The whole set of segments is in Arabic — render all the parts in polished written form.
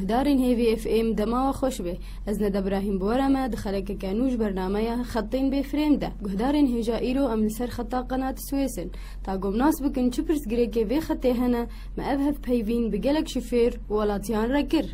گهدارین هیوی اف ام دما و خوش به از ند ابراهیم بورما دخلك كانوش برنامج خطين بفريم ده گهدارین هجا ایرو ام لسر خطا قناة سويسن تا قوم ناس بكن چپرس گريكي في خطي هنا ما ابهف بيفين بقلق شفير ولاتيان ركر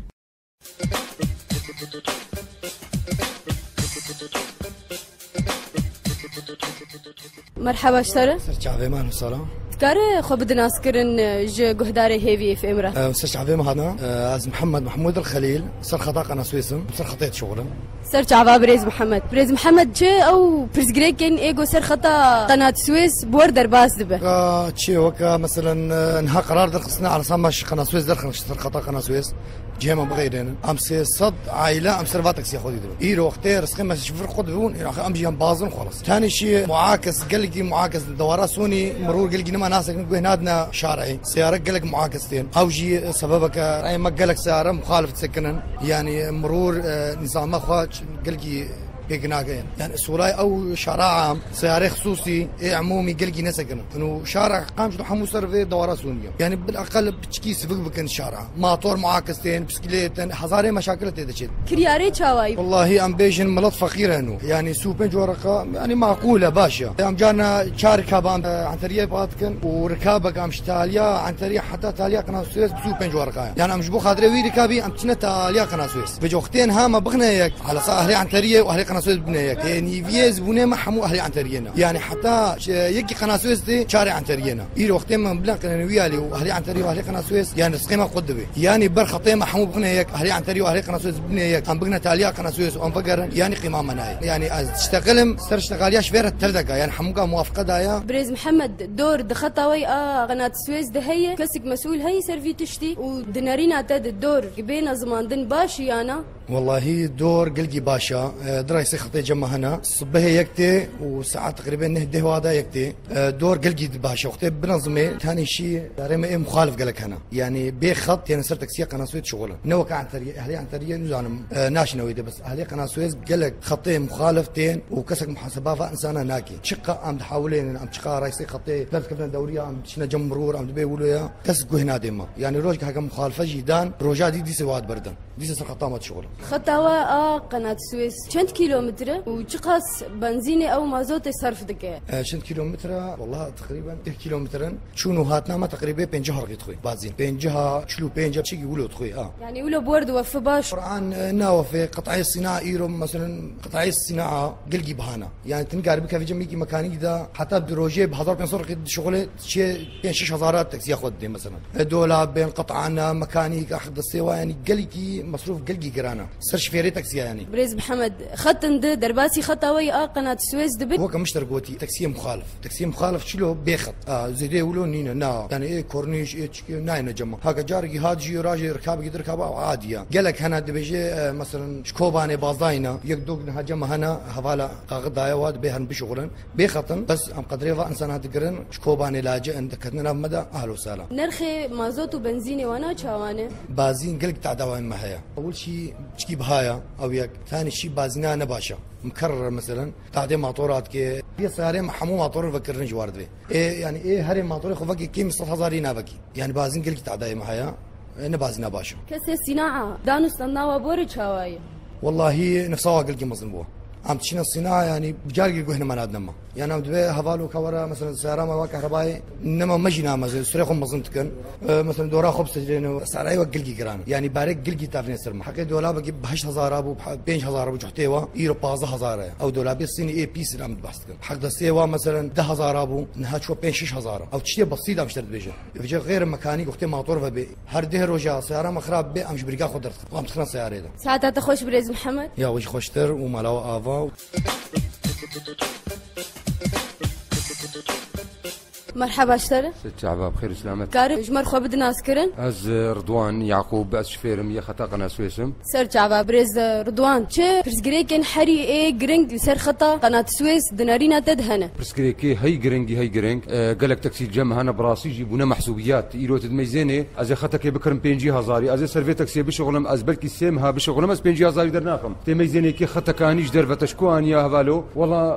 مرحبا اشترى سرچاوي مان سلام كاره خو بدناس كرن ج گهدار هيفي اف امرا سرچاوي مهنا از محمد محمود الخليل سر خطا قناة سويسم سر خطيت شغله سرچاوا بريز محمد چه او برزگريكن ايگو سر خطا قناة سويس بور درباس دبه چه وكا مثلا انها قرار درخصنا على صمش قناة سويس درخص سر خطا قناة سويس جيما بغيرين امس صد عائله ام سيرفاتكس ياخذ يدرو ايرو اختير سخيمه شفر خذون ام جيم بازن خلاص ثاني شيء معاكس قلقي معاكس دورات سوني مرور قلقي نما ناس هنادنا شارعي سياره قلق معاكستين او جي سببك اي ما قلق سياره مخالف تسكنن يعني مرور نظام اخوات قلقي بيقناقين يعني سولاي او شارع عام سياره خصوصي عمومي قلقي نسكن انه شارع قامش حمو سيرفي دورات سونيه يعني بالاقل بتشكي سبق بكن شارع ماطور معاكستين بسكليت هزاري مشاكل تدشت كرياري تشاواي والله ام بيجن ملط فقيره انه يعني سوبنج ورقه يعني معقوله باشا ام جانا شاركه بام عن طريق باتكن وركابك ام شتاليا عن طريق حتى تاليا قناه سويس بسوبنج ورقه يعني ام جبو خاطري وي ركابي ام تشنا تاليا قناه سويس بجوختين هما بغنيك على صاهري عن طريق واهلي قناه سويس بنيك يعني فيز بني ما حمو اهلي عن طريقنا يعني حتى يجي قناه سويس دي شارع عن طريقنا ايرو وقتين من بلاك ويالي واهلي عن طريق واهلي قناه سويس يعني سقيمه قدبي يعني برخطين ما حمو بغنيك اهلي عن طريق واهلي قناه سويس بنيك ام بغنا تاليا قناه سويس وام فقر يعني قيمه مناي يعني تشتغلم سر اشتغاليا شفيره تلدقه يعني حموقه موافقه دايا بريز محمد دور دخطاوي قناه سويس ده هي كسك مسؤول هي سيرفي تشتي ودنارينا تاد الدور بين زمان دن باشي انا والله دور قلقي باشا درايسي خطي جمع هنا صبه يكتي وساعات تقريبا نهده وهذا يكتي دور قلقي باشا وقتي بنظمي ثاني شيء رمي مخالف قالك هنا يعني بخط يعني صرت تكسير قناه سويس شغله نوك عن طريق اهلي عن طريق نزانم ناش نويده بس اهلي قناه سويس قالك خطين مخالفتين وكسك محاسبه فانسانه ناكي شقه عم تحاولين عم تشقى رايسي خطي ثلاث كفنا دوريه عم تشنا جم مرور عم تبي ولا كسك هنا ديما يعني روج حاجه مخالفه جدا روجا دي سواد بردن دي سقطامات شغله خطاوا قناه سويس كم كيلومتر وشقاس بنزيني او مازوت صرف دكه شنت كيلومتر والله تقريبا 10 كيلومتر شنو هاتنا ما تقريبا 5 هرقي تخوي بازين 5 شلو 5 شي يقولوا تخوي يعني ولا بورد وف باش قران ناوفي قطعي الصناعه ايرو مثلا قطعي الصناعه قلقي بهانا يعني تنقار بك في جميع مكاني ده حتى بروجي ب 1500 شغله شيء 6000 تاكسي ياخذ مثلا دولاب بين قطعنا ميكانيك اخذ السوا يعني قلقي مصروف قلقي قرانا سرش فيري تاكسي يعني بريز محمد خط درباسي خطاوي قناه سويس دبت هو كمشتر قوتي تاكسي مخالف شلو بيخط زيدي ولو نينا نا يعني ايه كورنيش ايه ناين جمع هاكا جاري هاجي راجي ركاب يقدر ركاب عاديه قالك هنا دبيجي مثلا شكوباني بازاينا يقدوق هجم هنا هفالا قاقدايا واد بهن بشغلن بيخطن بس ام قدريفا انسان هتقرن شكوباني لاجئ عندك كنا مدى اهلا وسهلا نرخي مازوت وبنزيني وانا شاوانه بازين قلق تاع دواين ما هي اول شيء تجيب بهايا او يك ثاني شيء بازينا نباشا مكرر مثلا تعدي ماطورات كي في سيارة محمو ماطور بكرن جوارد به إيه يعني إيه هري ماطور خفقي كيم 10000 نابكي يعني بازين قلت تعدي معايا أنا بازنا باشا كسر صناعة دانوس تناوا بورج هواي والله نفسها قلت مظلومه عم تشين الصناعة يعني بجاري هنا ما نادنما يعني عم دبي هفالو كورا مثلا سيارة ما كهربائي إنما مجنا مثلا سريخهم مظنتكن مثلا دورا خبز تجرينه سعري وقلقي قران يعني بارك قلقي تافني سرما حكي دولا بجيب 8000 أبو 5000 أبو جحتيوا يرو 15000 أو دولا بيصيني إيه بيس اللي عم تبحثكن حق دسيوا مثلا 10000 أبو نها شو 6000 أو تشتي بسيطة مشتري بيجا بيجا غير ميكانيك وقت موتور فبي هر ده رجع سيارة مخرب بي أمش بريقا خدرت وعم تخنا سيارة ده ساعتها تخش بريز محمد يا وش خوشتر وملاو آفا مرحبا اشترى شعبا بخير سلامت كارب جمر خو بدنا اسكرن از رضوان يعقوب از شفيرم يا خطا قناه سويسم سر شعبا بريز رضوان تشي برزغريكن حري اي جرينج سر خطا قناه سويس دنارينا تدهنا برزغريكي هي جرينج قالك تاكسي جمع هنا براسي جيبونا محسوبيات ايرو تدميزيني از خطا كي بكرم 5000 از سيرفي تاكسي بشغلم از بلكي سيمها بشغلم از 5000 درناكم تميزيني كي خطا كانيش درفه تشكوان يا هفالو والله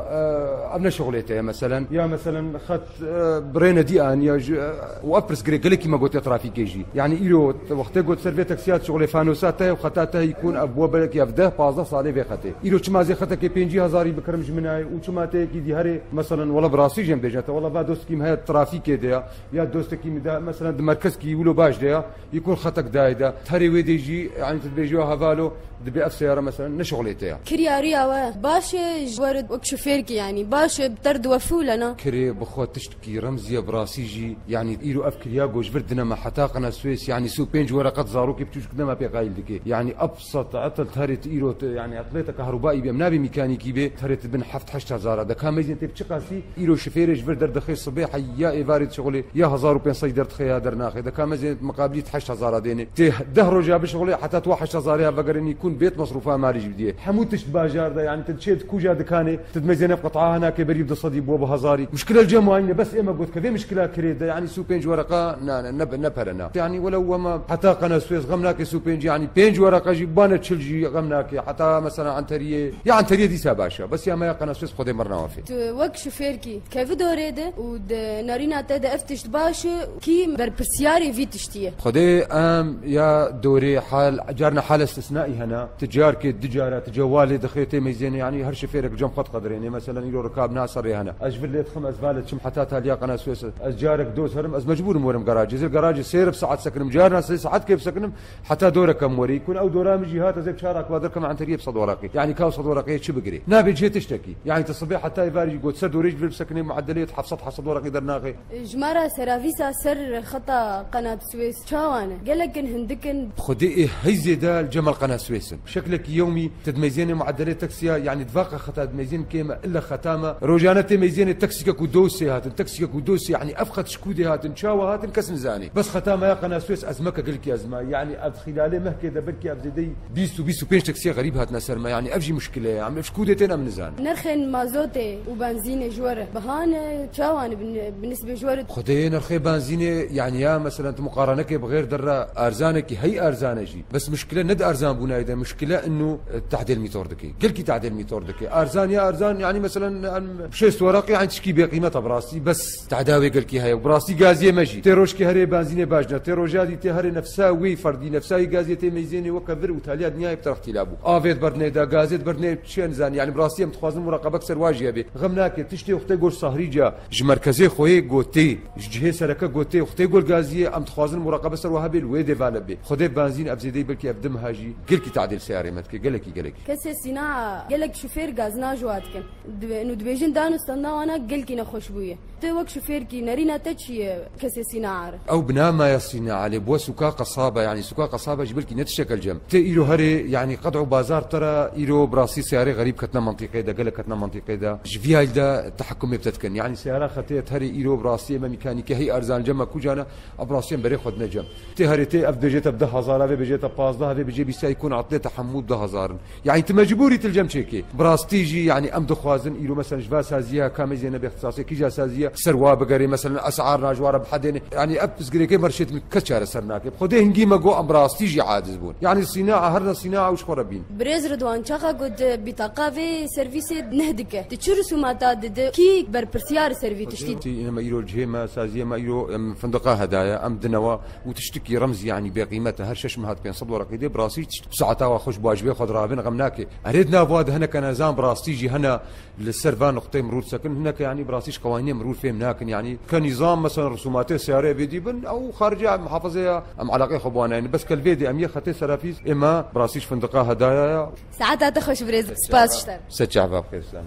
ابنا شغلته مثلا يا مثلا خط برينا دي ان يا وابرس جريجلكي ما قلت ترافيك يجي يعني إيرو وقت قلت سيرفي تاكسيات شغل فانوساته وخطاته يكون ابواب لك يفده 15 صالي بخته إيرو چما زي خطك 5000 بكرم جمناي وچما تيكي دي هري مثلا ولا براسي جنب دجته والله با دوستكيم هي ترافيك ديا يا دوستكيم دا مثلا مركز كي ولو باش ديا يكون خطك دايدا هري ويديجي يعني تبيجوا هفالو دبي سيارة مثلا نشغليتها كرياريا باش جورد وكشوفيرك يعني باش بترد وفولنا كري بخو تشتكي رمزيه براسيجي يعني ايرو افكريا جوج بردنا ما حتى قنا سويس يعني سو بينج ورقه زاروكي بتوش كنا ما بقايل دكي يعني ابسط عطل تهرت ايرو يعني عطليته كهربائي بمنابي ميكانيكي به تهرت بن حفت 8000 ده كان ميزن تي بتشقاسي ايرو شفيرج بردر دخي صبيح يا ايفاريت شغلي يا 1500 درت خيا درناخي ده كان ميزن مقابلي 8000 ديني تي دهرو جاب شغلي حتى 1000 بقرني يكون بيت مصروفها مالي جديه حموتش باجار ده يعني تشيد كوجا دكاني تدمزين بقطعه هناك بريب صدي بو بهزاري مشكله الجمعيه بس اما قلت كذا مشكله كريد يعني سو بينج ورقه نبهرنا يعني ولو ما حتى قناه سويس غمناك سو بينج يعني بينج ورقه جبانه تشلجي غمناك حتى مثلا عن تريه يعني عن تريه دي ساباشا بس يا ما قناه سويس خدي مرنا وافي وك شوفيركي كيف دوريده ود نارينا تدا افتش باش كي بربسياري في تشتيه خدي ام يا دوري حال جارنا حال استثنائي هنا تجار كي دجاره تجوالي دخيتي ميزين يعني هر شفيرك جنب خط قدرين مثلا يلو ركاب ناصر هنا اجبر لي خمس بالت شم حتى تاليا قناه سويس ازجارك دوز هرم از مجبور مورم جراج زي الجراج سير بساعات سكنم جارنا ساعات كيف سكنم حتى دورك موري يكون او دورام جهات زي بشارك بادركم عن تريب صد ورقي يعني كاو صد ورقي شو بقري نابي جي تشتكي يعني تصبيح حتى يفارج يقول سد وريج بسكني معدليه حفصت حصد ورقي درناقي جماره سرافيسا سر خطا قناه سويس شاوانا قال لك هندكن خدي هي زيدا الجمل قناه سويس شكلك يومي تدميزين معدليه تاكسيا يعني دفاقه خطا تدميزين كيما الا ختامه روجانه تميزين التاكسي كودوسي هات التاكسي كودوسي يعني افقد شكودي هات نشاوه هات كسن زاني بس ختامه يا قناه سويس ازمك قلك يا ازمه يعني خلال مهكي ده بركي ابزدي بيسو بينش تاكسي غريب هات نسر ما يعني افجي مشكله يعني شكودتين من زان نرخن مازوتي وبنزين جوره بهان شاوان بالنسبه جوره خدي نرخي بنزين يعني يا مثلا مقارنه بغير دره ارزانك هي ارزانجي بس مشكله ند ارزان بنايده مشكله انه تعديل ميتور دكي قلكي تعديل ميتور دكي ارزان يا ارزان يعني مثلا بشيست ورقي يعني تشكي بقيمتها براسي بس تعداوي قلكي هي براسي غازيه ماشي تيروشكي هري بنزين باجنا تيروجادي تهري نفسها وي فردي نفسها غازيه ميزيني وكبر وتالي دنيا بترخ تلابو افيت برني دا غازيت برني تشين زان يعني براسي متخوازن مراقبه اكثر واجيه به غمناك تشتي وقتي قول صهريجا ج مركزي خوي غوتي جهه سركه غوتي وقتي قول غازيه ام تخوازن مراقبه سر وهابي الوي ديفالوبي خدي بنزين افزيدي بلكي افدم هاجي قلكي تعديل سياري متكي قلكي كسي صناعه قالك شوفير غازنا جواتكن انه دبيجن دانو استنى وانا قلكي نخشبويه توك شوفير كي نارينا تشي كسي صناعه او بناما يا صناعه لبو سوكا قصابه يعني سوكا قصابه جبلكي نتشكل جم تيرو هري يعني قطعوا بازار ترى ايرو براسي سياري غريب كتنا منطقه ده قالك كتنا منطقه ده جفيال ده التحكم بتتكن يعني سياره خطيت هري ايرو براسي ميكانيكي هي ارزان جمع كوجانا براسي بري خد نجم تي هري تي اف دجيت ب 10000 في بيجيت 15 في بيجي بيسا يكون عطيته حمود 10000 يعني انت مجبوري تلجم شيكي براستيجي يعني ام دخوازن ايرو مثلا جفا سازيه كامل زينه باختصاصي كيجا سازيه سروا بقري مثلا اسعار ناجوار بحدين يعني ابس قريكي مرشت من كشار سرناك خدي هنجيما جو ام براستيجي عاجز بون يعني الصناعه هرنا صناعه وش خربين بريز رضوان شاخا قد بطاقه في سيرفيس نهدك تشرسو ما تاد كي بربرسيار سيرفي تشتي انما ايرو الجهه سازيه ما ايرو فندقه هدايا ام دنوا وتشتكي رمز يعني بقيمتها هرشش ما هات بين صد ورقه دي براسي ساعتها واخش بواجبي خضرابين غمناكي اريدنا فواد هنا كان نظام براستيجي هنا للسرفان نقطه مرور سكن هناك يعني براسيش قوانين مرور فيهم هناك يعني كنظام مثلا رسومات السياره بيدي بن او خارجه محافظه ام علاقه خبوانا يعني بس كالفيدي ام يخطي سرافيس اما براسيش فندقه هدايا ساعتها تخش بريز سباس شتر ستشعب بخير سلام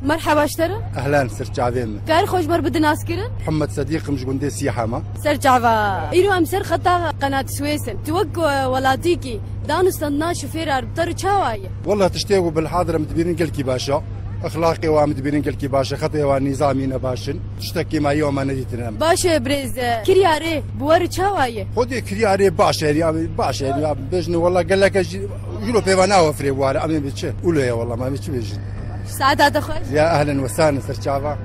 مرحبا اشترى اهلا سرجعبين كان خوش بر بدنا اسكرن محمد صديق مش قندي سياحه ما سرجعبا ايرو امسر خطا قناه سويسن توك ولاتيكي دانو استنى شوفير اربطر تشاوايه والله تشتيقوا بالحاضر مدبرين قلكي باشا اخلاقي ومدبرين قلكي باشا خطي ونظامي نباشن تشتكي ما يوم انا جيتنا باشا بريز كرياري بور تشاوايه خدي كرياري باشا يعني باشا يعني بجني والله قال لك جلو بيوانا وفري ولا امي بتش قولوا يا والله ما بتش بيجي ساعتها تخش يا اهلا وسهلا سرجعبا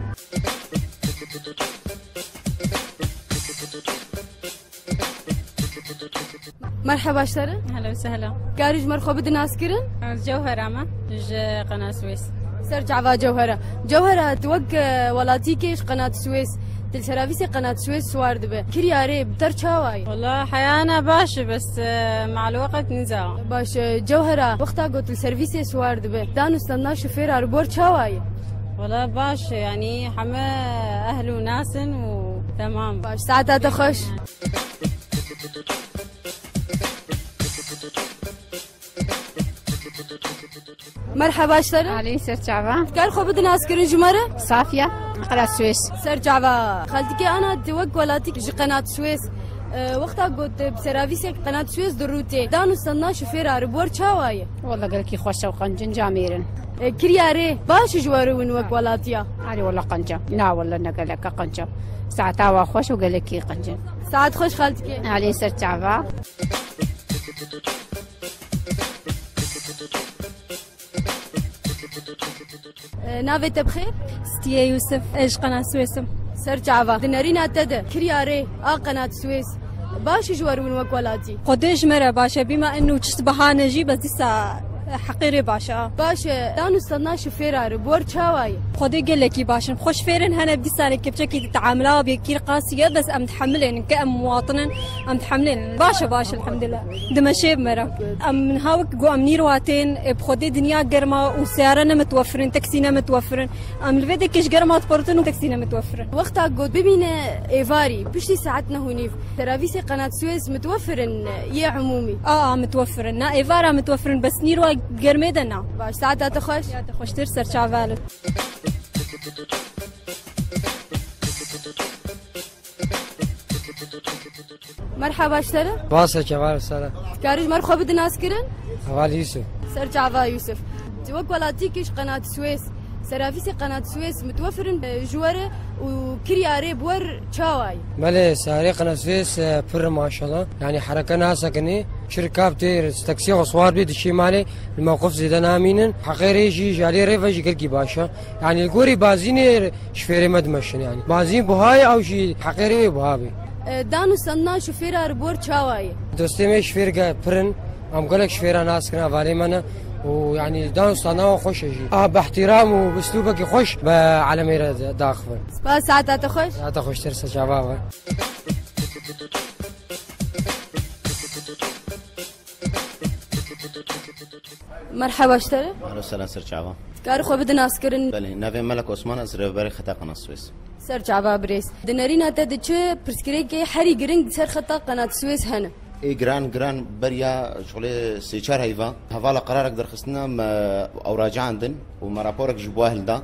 مرحبا اشترى هلا وسهلا كارج مرخو بدنا اسكرن الجوهرة ما قناة السويس. سرج عفا جوهرة توك ولاتي كيش قناة السويس تلسرافيسي قناة السويس سوار دبه كرياري بتر شاواي والله حيانا باش بس مع الوقت نزاع باش جوهرة وقتها قلت السرفيسي سوار دبه دانو استنى شوفير اربور شاواي والله باش يعني حما أهل وناس وتمام باش ساعتها تخش مرحبا اشتري علي سرجعبا كار خو بدنا اسكر جمره صافية قناة السويس سرجعبا خالتك انا توق ولاتك جي قناة السويس وقتها قلت بسرافيسك قناة السويس دروتي دانو استنى شوفير اربور شاواي والله قالك خوش وقنجن جاميرن كرياري باش جوارون وك ولاتيا علي والله قنجة لا والله نقلك قنجة ساعتها واخوش وقالك قنجة ساعات خوش خالتك علي سرجعبا نافت بخير ستيا يوسف ايش قناة السويس سرجعبا دنارينا تدا كرياري قناة السويس باش جوارون وك ولاتي قديش مرة باشا بما انه تشتبها نجي بس لسه حقيري باشا باش دانو استنى شوفير اربور شاواي خدي قال لك باشا خوش فيرن هنا بدي سالك كيف تتعاملوا بكير قاسيه بس ام تحملين كأم مواطن ام تحملين باشا الحمد لله دمشي بمره ام من هاوك جو ام نيرواتين بخدي دنيا قرمه وسيارنا متوفرين تاكسينا متوفرين ام الفيدي كيش قرمه تبرتن وتاكسينا متوفرين وقتها قلت ببين ايفاري بشتي ساعتنا هونيف ترافيسي قناه سويس متوفرن يا عمومي متوفرن نا ايفارا متوفرن بس نيرو قرميدنا باش ساعتها تخش ترسر شافالو مرحبا اشترى باسا شباب سلام كارج مرخو بدنا اسكرن حوالي يوسف سرجع عفا يوسف توك ولاتيكيش قناة السويس سرافيسي قناة السويس متوفرن جواره وكرياري بور تشاواي مالي ساري قناة السويس بر ما شاء الله يعني حركة ناس سكني شركة بتير تاكسي وصوار بيد الشمالي الموقف زيدنا امينن حقيري يجي جالي ريفا جي قلقي باشا يعني الكوري بازيني شفيري مدمشن يعني بازين بهاي او شي حقيري بهابي دانو سنة شوفير اربور تشاواي دوستي مي شفير برن ام قالك شفير ناس كنا فالي منا ويعني دانو صناعه خوش يجي باحترام وباسلوبك خوش على ميرا داخل بس ساعتها تخش ساعتها خوش ترسل شباب مرحبا اشتري اهلا وسهلا سر شعبان كار خو بدنا اسكرن بله نافي ملك عثمان از ريفبري خطا قناه السويس سر شعبا بريس دنارينا تدچ پرسكريكي حري جرينج سر خطا قناه السويس هنا اي جران بريا شغله سيچار هيفا حواله قرارك درخصنا او راجع عندن وما رابورك جبواه لدا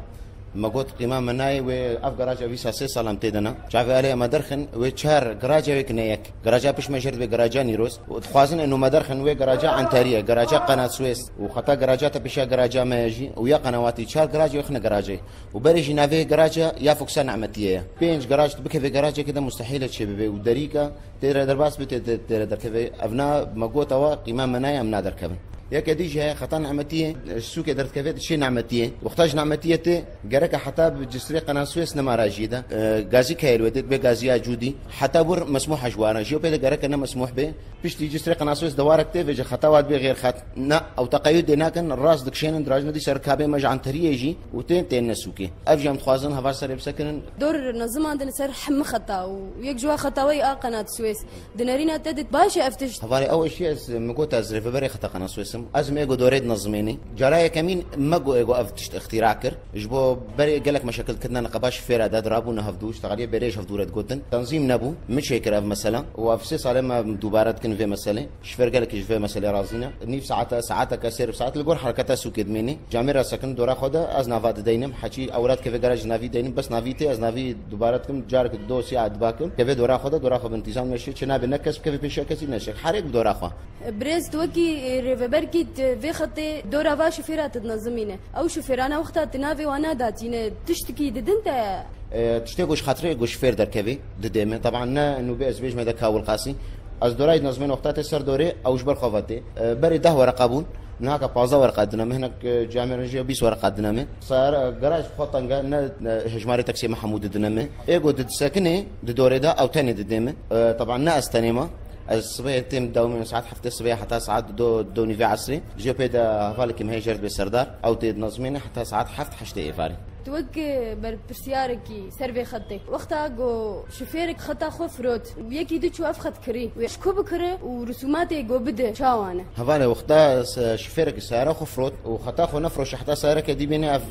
ما قلت قيمة مناي وأف جراجة في ساسي سلام تدنا شاف عليه ما درخن وشهر جراجة وكنيك جراجة بيش مجرد بجراجة نيروس وتخازن إنه ما درخن وجراجة عنتارية جراجة قناة سويس وخطا جراجة تبيشة جراجة ما يجي ويا قنواتي شهر جراجة وإحنا جراجة وبريجي نافي جراجة يا فوكسان عمتية بينج جراجة بك في جراجة كده مستحيل تشبه ودريكا ترى درباس ترى دركبه أبناء ما قلت أوا قيمة مناي أم نادر كبن يا كديجة خطأ نعمتيه السوق درت كفيت شيء نعمتيه واختاج نعمتيه تي جرك حتى بجسري قناة سويس نما راجيدا غازي كايل وديت بغازيا جودي حتى بور مسموح جوارا جيو بيد جرك أنا مسموح به بيشتي جسري قناة سويس دوارك تي بيجي خطوات بغير خط نا أو تقيد هناك الراس دكشين دراجنا دي سركابه مج عن تريه يجي وتين تين نسوكي أفجم تخازن هفار سر بسكن دور نظام عندنا سر حم خطا ويك جوا خطاوي قناة سويس دنارينا تدت باشا افتش هفاري أول شيء مقوت أزري فبري خطا قناة سويس أزمة إيجو دوريد نظميني جرايا كمين مجو إيجو أفتشت اختراع كر إجبو بري جالك مشاكل كنا نقباش فيرا داد رابو نهفدوش تغليه بريش هفدورة جوتن تنظيم نبو مش هيك راف مثلا وأفسس على ما دوبارات كن في مسألة شفير جالك إيش في مسألة رازينا نيف ساعات كسر ساعات الجور حركتها سوكيد مني جاميرا سكن دورا خدا از نافات دينم حكي أولاد كيف جراج نافي دينم بس نافيتي از نافي دوبارات كم جارك دو ساعة دباكم كيف دورا خدا بانتظام مشي شنا بنكس كيف بيشكسي نشك حرك دورا خا بريز توكي ريفبركي في خطي دورا با شفيرات تنظمينه او شفيرانا وقتها تنافي وانا داتينه تشتكي ددنت تشتكوش خاطري جوش فير دركبي دديمه طبعا انه بيز بيج مدا كاول قاسي از دوراي نظمين وقتها سر دوري او جبر خواتي بري ده ورقابون هناك بازا ورقه دنا هناك جامع رجيه بيس ورقه دنا صار جراج خطنجا هجماري تاكسي محمود دنا ايجو دد ساكنه دوري ده او تاني دديمه طبعا ناس تانيما الصبح تم داوم من ساعات حفتة الصبح حتى ساعات دو نيفي عصري جو بيدا هفالك مهي جرد بسردار أو تنظمين حتى ساعات حفت حشتي إفاري توقع برسياركي سربي خطي وقتها جو شوفيرك خطا خفروت ويكي دو شو أفخد كري ويشكو بكري ورسوماتي جو بده شاوانه هفالي وقتها شوفيرك سيارة خفروت وخطا خو نفرش حتى سيارة كدي بينا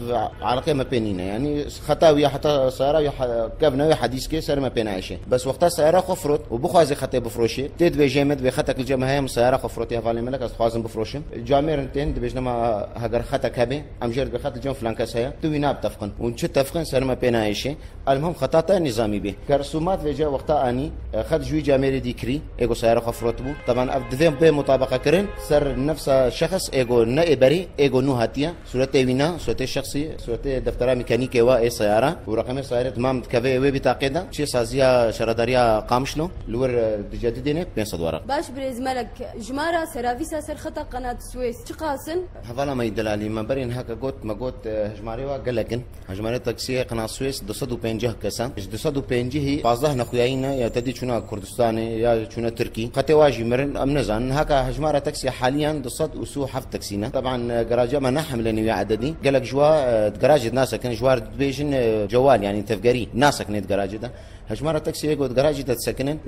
على قيمة بينينا يعني خطا ويا حتى سيارة ويا كابنا ويا حديث كي سيارة ما بين عايشة بس وقتها سيارة خفروت وبخوازي خطي بفروشي تيد بجامد بخطك الجماهير سيارة خفروت يا هفالي ملك خوازن بفروشم جامير انتين دبجنا ما هجر خطا كابي أم جرد بخط الجم فلانكاس هي توينا بتفقن ونشت تفقن سر ما بين عايشة المهم خطاتا نظامي به كرسومات وجا وقتها أني خد جوي جامير ديكري إيجو سيارة خفروت بو طبعا أبدهم بمطابقة كرن سر نفس شخص إيجو نائبري إيجو نوهاتيا صورته وينا صورته شخصي صورته دفتر ميكانيكي واي سيارة ورقم السيارة تمام كافي وي بتاقيدا شيء سازيا شرداريا قامشلو لور تجددينه 500 ورق باش بريز ملك جمارة سرافيسا سر خطا قناة السويس شقاسن هفالا ما يدلالي ما برين هكا قوت ما قوت هجماري وقلقن هجماري تاكسي قناة السويس 250 كسان 250 بازده نخوياينا يا تدي شنا كردستاني يا شنا تركي خطي واجي مرن امنزان هكا هجمارة تاكسي حاليا 200 حفت تاكسينا طبعا جراجة ما نحم لانه عددي قالك جوا جراجة ناسا كان جوار بيجن جوال يعني تفقري ناسا كنت جراجة ده هجمارة تاكسي يقعد جراجة تتسكنن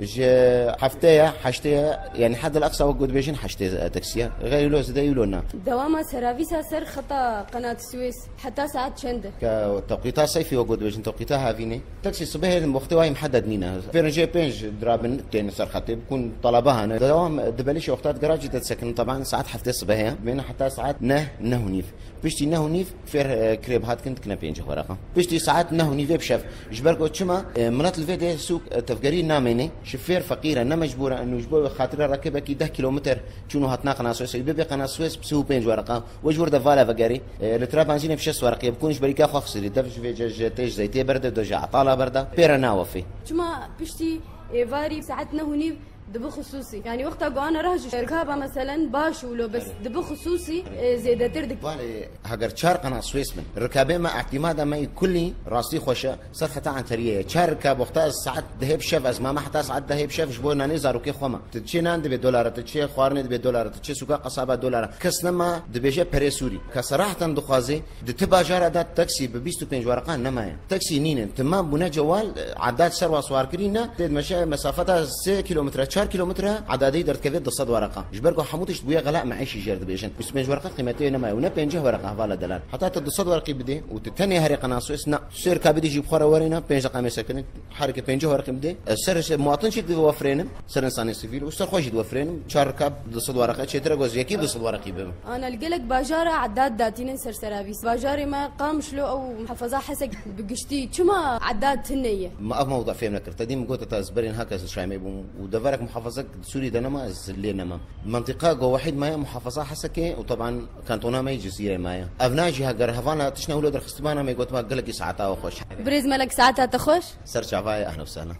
حفتها حشتها يعني حد الأقصى وقعد بيجن حشتها تاكسية غير لوز ده يلونا دوامة سرافيسا سر خطا قناة السويس حتى ساعات شندة كتوقيتها صيفي وقعد بيجن توقيتها هافيني تاكسي الصبح المحتوى محدد نينا فيرنجي بينج درابن تاني سر خطي بكون طلبها أنا دوام دبليش وقتات جراجة تتسكن طبعا ساعات حفتها الصبح بين حتى ساعات نهونيف بيشتي نهونيف فير كريب هات كنا بينج ورقة بيشتي ساعات نهونيف بشاف جبركو تشما مناط الفيديو سوق تفقري ناميني شفير فقيرة أنا مجبورة إنه يجبر خاطر ركبك 10 كيلومتر شنو هتنا قناة السويس يبي قناة السويس بسوق بينج ورقة وجبر دفالة فقري التراب بنزين في 6 ورقة بكونش بريكا خو خسري دفش في جاج زيتي بردة دجا عطالة بردة بيرنا وفي شما بيشتي فاري ساعتنا هوني دبو خصوصي يعني وقتها قوانا رهج ركابة مثلا باش ولو بس دبو خصوصي زيادة تردك بالي هاجر شار قناة السويس من ركابة ما اعتمادا ما كلي راسي خوشة صرخة عن تريه شار ركاب وقتها ساعات ذهب شاف أزمة ما حتى ساعات ذهب شاف جبونا نزارو كي خوما تتشي ناند $2 تتشي خوارني $2 تتشي سوقا قصابة $1 كسنما دبيجة بريسوري كصراحة دخازي دتبا جارة دات تاكسي ب 25 ورقة نمايا تاكسي نين تمام بنا جوال عداد سروا سوار كرينا تد مشى مسافتها 6 كيلومتر 4 كيلومتر عدادي درت كذا 200 ورقة جبركو حموتش بويا غلاء معيش جرد بيجن بس 5 ورقة قيمتها نمايا ونا 5 ورقة هفالا دلال حتى 200 ورقة بدي وتتني هري قناة السويس نا سير كابدي جيب خورا ورينا 5 رقم سكنت حركة 5 ورقة بدي السر مواطن شي دوفرين سر انسان سيفيل وسر خوش دوفرين شهر كاب 200 ورقة شي ترى جوز يكيد 200 ورقة بهم انا لقلك باجارة عداد داتين سر سرافيس باجاري ما قامش له او محافظة حسك بقشتي شما عداد تنية ما أف موضوع فيهم نكر تديم قوت تازبرين هكذا شايمي ودفرك محافظة سوري دنما زلينا منطقة جو واحد ما محافظة حسكة وطبعا كانتونا ما جزيرة ما أبناجي هجر هفانا تشنا ولاد رخصتبانا ما يقول ما قلك ساعتها وخش بريز ملك ساعتها تخش سر شعباي أهلا وسهلا